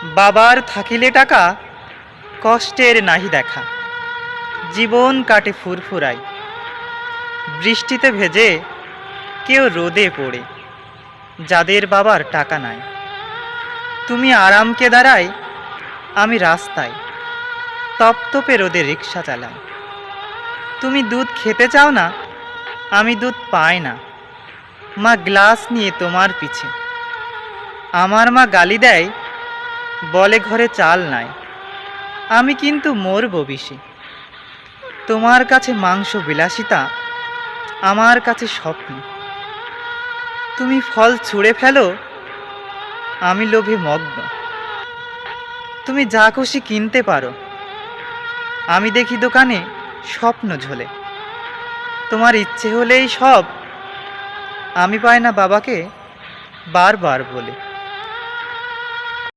বাবার থাকিলে টাকা কষ্টের নাহি দেখা, জীবন কাটে ফুরফুরাই, বৃষ্টিতে ভেজে কেউ রোদে পড়ে, যাদের বাবার টাকা নাই। তুমি আরামকে দাঁড়াই, আমি রাস্তায় তপতপে রোদে রিক্সা চালাই। তুমি দুধ খেতে চাও না, আমি দুধ পাই না, মা গ্লাস নিয়ে তোমার পিছে। আমার মা গালি দেয়, বলে ঘরে চাল নাই, আমি কিন্তু মরব বিষে। তোমার কাছে মাংস বিলাসিতা, আমার কাছে স্বপ্ন। তুমি ফল ছুঁড়ে ফেলো, আমি লোভে মগ্ন। তুমি যা খুশি কিনতে পারো, আমি দেখি দোকানে স্বপ্ন ঝোলে। তোমার ইচ্ছে হলেই সব, আমি পাই না বাবাকে বারবার বলে।